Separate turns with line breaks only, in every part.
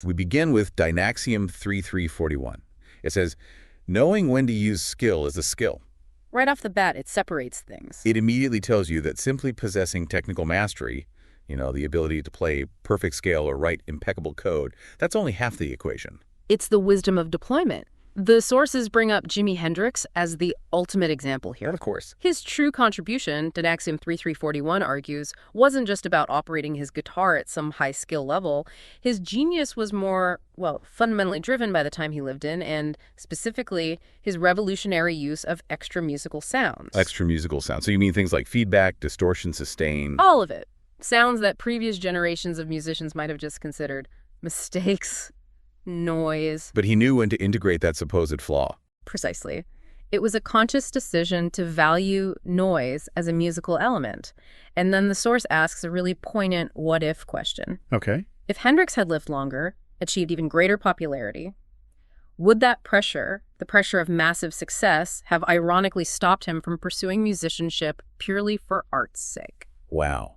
We begin with Dynaxiom 3341. It says, knowing when to use skill is a skill.
Right off the bat, it separates things.
It immediately tells you that simply possessing technical mastery, the ability to play perfect scale or write impeccable code, that's only half the equation.
It's the wisdom of deployment. The sources bring up Jimi Hendrix as the ultimate example here.
Of course.
His true contribution, Dynaxiom 3341 argues, wasn't just about operating his guitar at some high skill level. His genius was more, fundamentally driven by the time he lived in, and specifically his revolutionary use of extra musical sounds.
Extra musical sounds. So you mean things like feedback, distortion, sustain?
All of it. Sounds that previous generations of musicians might have just considered mistakes, noise.
But he knew when to integrate that supposed flaw.
Precisely. It was a conscious decision to value noise as a musical element. And then the source asks a really poignant what-if question.
Okay.
If Hendrix had lived longer, achieved even greater popularity, would that pressure, the pressure of massive success, have ironically stopped him from pursuing musicianship purely for art's sake?
Wow.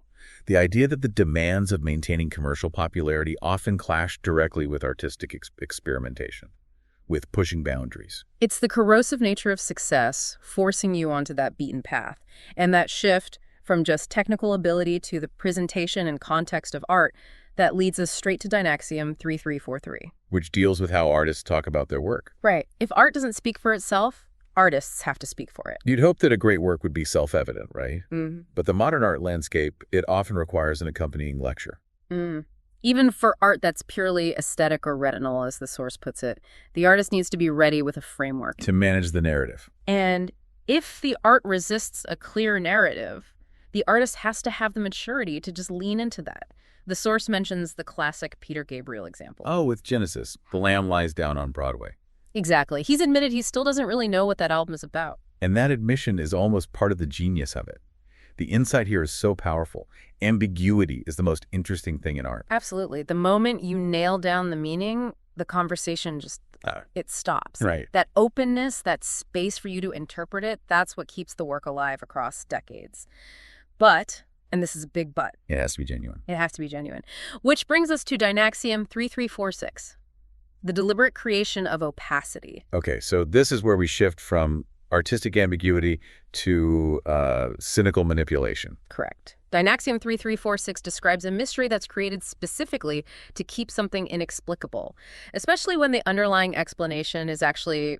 The idea that the demands of maintaining commercial popularity often clash directly with artistic experimentation, with pushing boundaries.
It's the corrosive nature of success forcing you onto that beaten path, and that shift from just technical ability to the presentation and context of art that leads us straight to Dynaxiom 3343.
Which deals with how artists talk about their work.
Right. If art doesn't speak for itself, artists have to speak for it.
You'd hope that a great work would be self-evident, right?
Mm.
But the modern art landscape, it often requires an accompanying lecture.
Even for art that's purely aesthetic or retinal, as the source puts it, the artist needs to be ready with a framework.
To manage the narrative.
And if the art resists a clear narrative, the artist has to have the maturity to just lean into that. The source mentions the classic Peter Gabriel example.
Oh, with Genesis, The Lamb Lies Down on Broadway.
Exactly. He's admitted he still doesn't really know what that album is about.
And that admission is almost part of the genius of it. The insight here is so powerful. Ambiguity is the most interesting thing in art.
Absolutely. The moment you nail down the meaning, the conversation just, it stops.
Right.
That openness, that space for you to interpret it, that's what keeps the work alive across decades. But, and this is a big but.
It has to be genuine.
It has to be genuine. Which brings us to Dynaxiom 3346. The deliberate creation of opacity.
Okay, so this is where we shift from artistic ambiguity to cynical manipulation.
Correct. Dynaxiom 3346 describes a mystery that's created specifically to keep something inexplicable, especially when the underlying explanation is actually,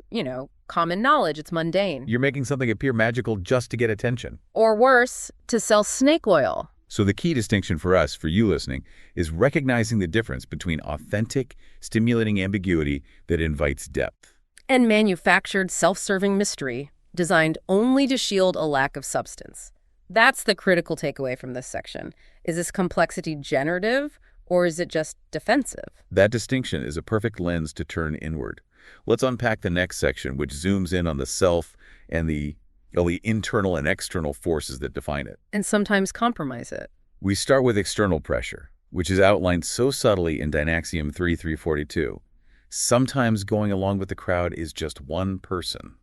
common knowledge. It's mundane.
You're making something appear magical just to get attention.
Or worse, to sell snake oil.
So the key distinction for us, for you listening, is recognizing the difference between authentic, stimulating ambiguity that invites depth
and manufactured, self-serving mystery designed only to shield a lack of substance. That's the critical takeaway from this section. Is this complexity generative, or is it just defensive?
That distinction is a perfect lens to turn inward. Let's unpack the next section, which zooms in on the self and the internal and external forces that define it.
And sometimes compromise it.
We start with external pressure, which is outlined so subtly in Dynaxiom 3342. Sometimes going along with the crowd is just one person.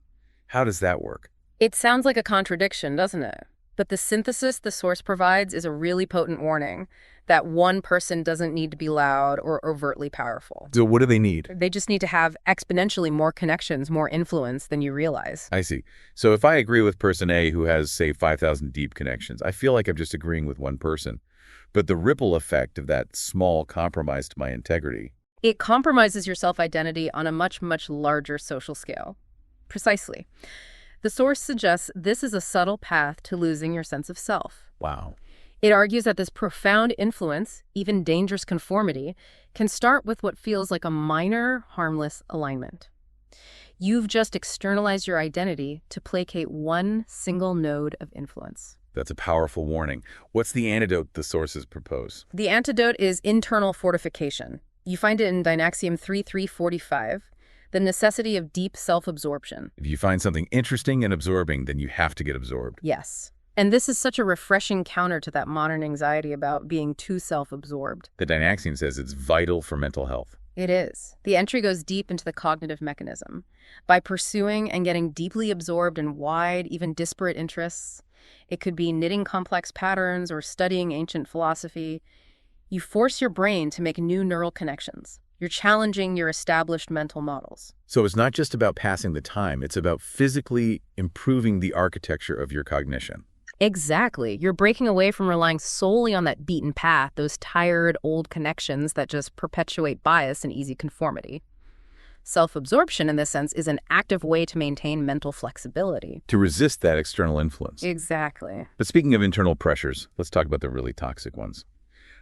How does that work?
It sounds like a contradiction, doesn't it? But the synthesis the source provides is a really potent warning that one person doesn't need to be loud or overtly powerful.
So what do they need?
They just need to have exponentially more connections, more influence than you realize.
I see. So if I agree with person A who has, say, 5,000 deep connections, I feel like I'm just agreeing with one person. But the ripple effect of that small compromise to my integrity.
It compromises your self-identity on a much, much larger social scale. Precisely. The source suggests this is a subtle path to losing your sense of self.
Wow.
It argues that this profound influence, even dangerous conformity, can start with what feels like a minor, harmless alignment. You've just externalized your identity to placate one single node of influence.
That's a powerful warning. What's the antidote the sources propose?
The antidote is internal fortification. You find it in Dynaxiom 3345. The necessity of deep self-absorption.
If you find something interesting and absorbing, then you have to get absorbed.
Yes. And this is such a refreshing counter to that modern anxiety about being too self-absorbed.
The Dynaxiom says it's vital for mental health.
It is. The entry goes deep into the cognitive mechanism. By pursuing and getting deeply absorbed in wide, even disparate interests, it could be knitting complex patterns or studying ancient philosophy, you force your brain to make new neural connections. You're challenging your established mental models.
So it's not just about passing the time, it's about physically improving the architecture of your cognition.
Exactly. You're breaking away from relying solely on that beaten path, those tired, old connections that just perpetuate bias and easy conformity. Self-absorption, in this sense, is an active way to maintain mental flexibility.
To resist that external influence.
Exactly.
But speaking of internal pressures, let's talk about the really toxic ones.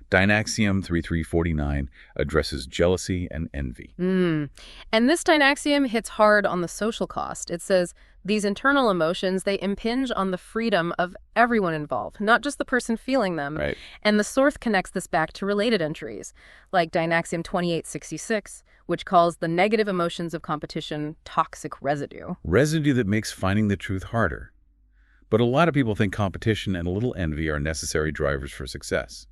Dynaxiom 3349 addresses jealousy and envy.
And this Dynaxiom hits hard on the social cost. It says, these internal emotions, they impinge on the freedom of everyone involved, not just the person feeling them.
Right.
And the source connects this back to related entries, like Dynaxiom 2866, which calls the negative emotions of competition toxic residue.
Residue that makes finding the truth harder. But a lot of people think competition and a little envy are necessary drivers for success.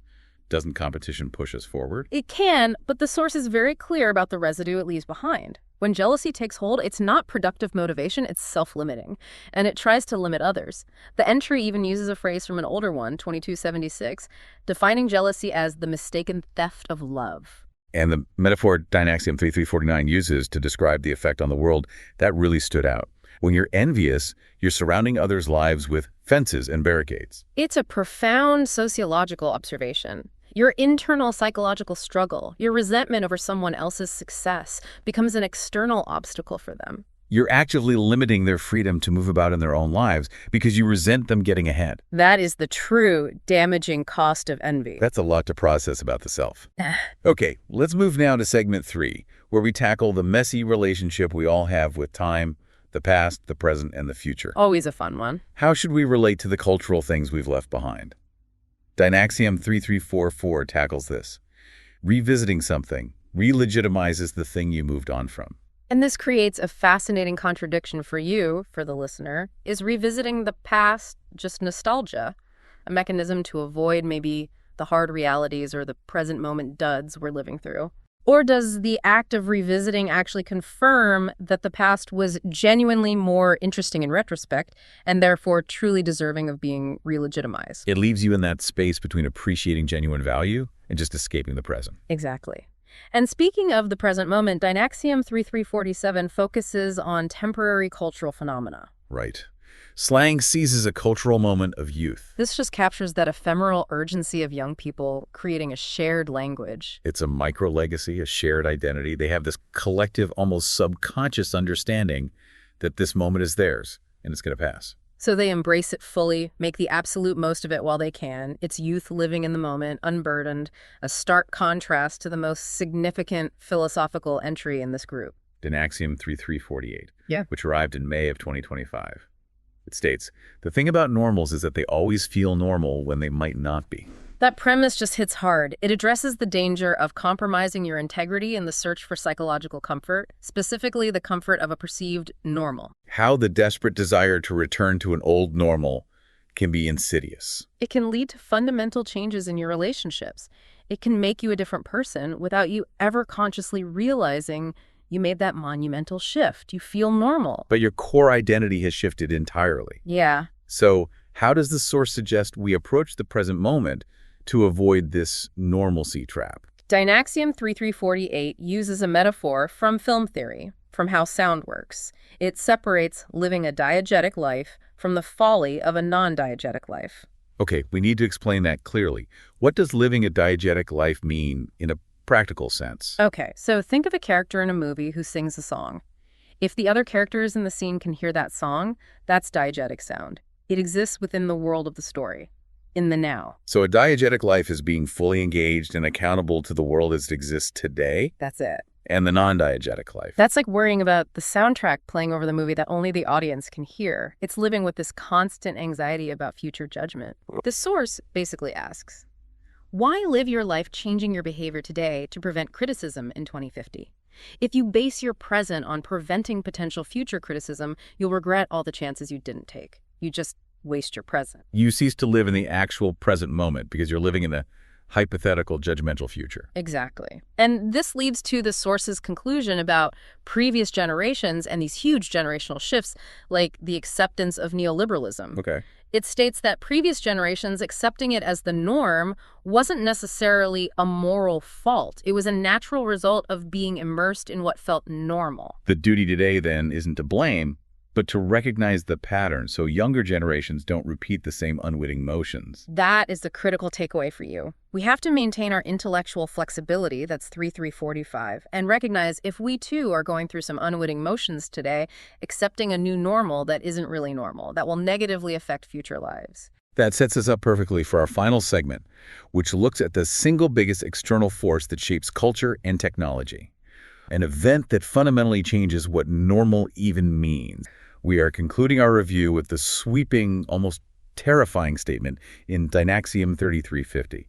Doesn't competition push us forward?
It can, but the source is very clear about the residue it leaves behind. When jealousy takes hold, it's not productive motivation, it's self-limiting, and it tries to limit others. The entry even uses a phrase from an older one, 2276, defining jealousy as the mistaken theft of love.
And the metaphor Dynaxiom 3349 uses to describe the effect on the world, that really stood out. When you're envious, you're surrounding others' lives with fences and barricades.
It's a profound sociological observation. Your internal psychological struggle, your resentment over someone else's success, becomes an external obstacle for them.
You're actively limiting their freedom to move about in their own lives because you resent them getting ahead.
That is the true damaging cost of envy.
That's a lot to process about the self. Okay, let's move now to segment 3, where we tackle the messy relationship we all have with time, the past, the present, and the future.
Always a fun one.
How should we relate to the cultural things we've left behind? Dynaxiom 3344 tackles this. Revisiting something re-legitimizes the thing you moved on from.
And this creates a fascinating contradiction for you, for the listener. Is revisiting the past just nostalgia, a mechanism to avoid maybe the hard realities or the present moment duds we're living through? Or does the act of revisiting actually confirm that the past was genuinely more interesting in retrospect and therefore truly deserving of being re-legitimized?
It leaves you in that space between appreciating genuine value and just escaping the present.
Exactly. And speaking of the present moment, Dynaxiom 3347 focuses on temporary cultural phenomena.
Right. Slang seizes a cultural moment of youth.
This just captures that ephemeral urgency of young people creating a shared language.
It's a micro-legacy, a shared identity. They have this collective, almost subconscious understanding that this moment is theirs and it's going to pass.
So they embrace it fully, make the absolute most of it while they can. It's youth living in the moment, unburdened, a stark contrast to the most significant philosophical entry in this group.
Dynaxiom 3348,
Yeah.
which arrived in May of 2025. It states, the thing about normals is that they always feel normal when they might not be.
That premise just hits hard. It addresses the danger of compromising your integrity in the search for psychological comfort, specifically the comfort of a perceived normal.
How the desperate desire to return to an old normal can be insidious.
It can lead to fundamental changes in your relationships. It can make you a different person without you ever consciously realizing you made that monumental shift. You feel normal.
But your core identity has shifted entirely.
Yeah.
So how does the source suggest we approach the present moment to avoid this normalcy trap?
Dynaxiom 3348 uses a metaphor from film theory, from how sound works. It separates living a diegetic life from the folly of a non-diegetic life.
Okay, we need to explain that clearly. What does living a diegetic life mean in a practical sense?
Okay, so think of a character in a movie who sings a song. If the other characters in the scene can hear that song, that's diegetic sound. It exists within the world of the story, in the now.
So a diegetic life is being fully engaged and accountable to the world as it exists today,
That's it.
and the non-diegetic life.
That's like worrying about the soundtrack playing over the movie that only the audience can hear. It's living with this constant anxiety about future judgment. The source basically asks, why live your life changing your behavior today to prevent criticism in 2050? If you base your present on preventing potential future criticism, you'll regret all the chances you didn't take. You just waste your present.
You cease to live in the actual present moment because you're living in a hypothetical judgmental future.
Exactly. And this leads to the source's conclusion about previous generations and these huge generational shifts, like the acceptance of neoliberalism.
Okay.
It states that previous generations accepting it as the norm wasn't necessarily a moral fault. It was a natural result of being immersed in what felt normal.
The duty today, then, isn't to blame, but to recognize the pattern so younger generations don't repeat the same unwitting motions.
That is the critical takeaway for you. We have to maintain our intellectual flexibility, that's 3345, and recognize if we too are going through some unwitting motions today, accepting a new normal that isn't really normal, that will negatively affect future lives.
That sets us up perfectly for our final segment, which looks at the single biggest external force that shapes culture and technology. An event that fundamentally changes what normal even means. We are concluding our review with the sweeping, almost terrifying statement in Dynaxiom 3350.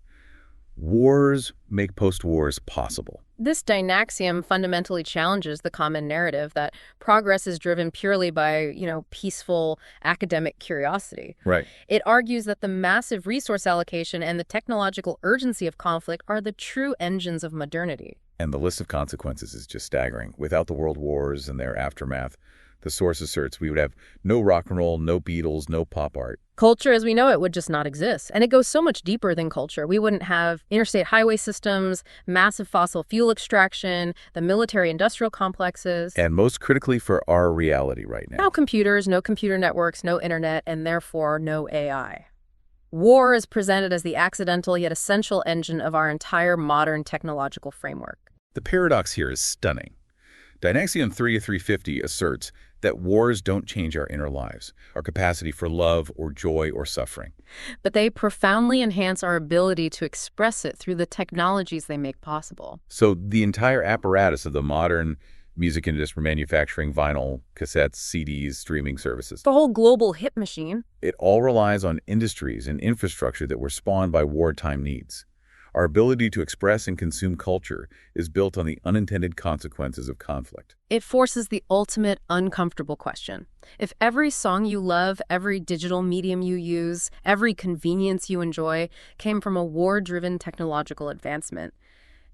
Wars make post-wars possible.
This Dynaxiom fundamentally challenges the common narrative that progress is driven purely by, peaceful academic curiosity.
Right.
It argues that the massive resource allocation and the technological urgency of conflict are the true engines of modernity.
And the list of consequences is just staggering. Without the world wars and their aftermath, the source asserts we would have no rock and roll, no Beatles, no pop art.
Culture as we know it would just not exist. And it goes so much deeper than culture. We wouldn't have interstate highway systems, massive fossil fuel extraction, the military-industrial complexes.
And most critically for our reality right now.
No computers, no computer networks, no internet, and therefore no AI. War is presented as the accidental yet essential engine of our entire modern technological framework.
The paradox here is stunning. Dynaxiom 3350 asserts that wars don't change our inner lives, our capacity for love or joy or suffering.
But they profoundly enhance our ability to express it through the technologies they make possible.
So the entire apparatus of the modern music industry, manufacturing vinyl, cassettes, CDs, streaming services.
The whole global hit machine.
It all relies on industries and infrastructure that were spawned by wartime needs. Our ability to express and consume culture is built on the unintended consequences of conflict.
It forces the ultimate uncomfortable question. If every song you love, every digital medium you use, every convenience you enjoy came from a war-driven technological advancement,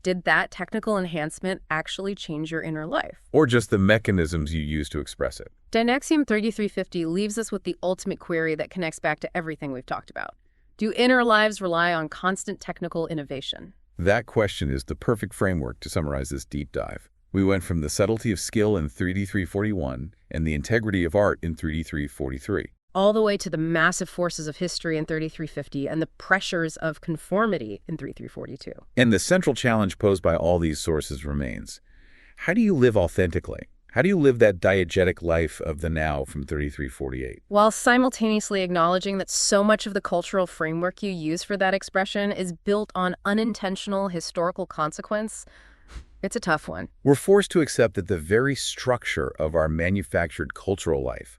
did that technical enhancement actually change your inner life?
Or just the mechanisms you use to express it?
Dynaxiom 3350 leaves us with the ultimate query that connects back to everything we've talked about. Do inner lives rely on constant technical innovation?
That question is the perfect framework to summarize this deep dive. We went from the subtlety of skill in 3D341 and the integrity of art in 3D343.
All the way to the massive forces of history in 3350 and the pressures of conformity in 3342.
And the central challenge posed by all these sources remains. How do you live authentically? How do you live that diegetic life of the now from 3348?
While simultaneously acknowledging that so much of the cultural framework you use for that expression is built on unintentional historical consequence, it's a tough one.
We're forced to accept that the very structure of our manufactured cultural life,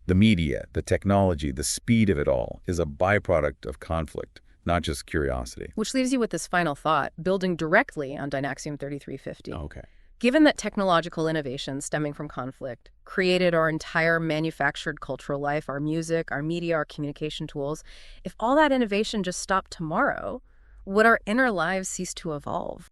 the media, the technology, the speed of it all, is a byproduct of conflict, not just curiosity.
Which leaves you with this final thought, building directly on Dynaxiom 3350.
Okay.
Given that technological innovations stemming from conflict created our entire manufactured cultural life, our music, our media, our communication tools, if all that innovation just stopped tomorrow, would our inner lives cease to evolve?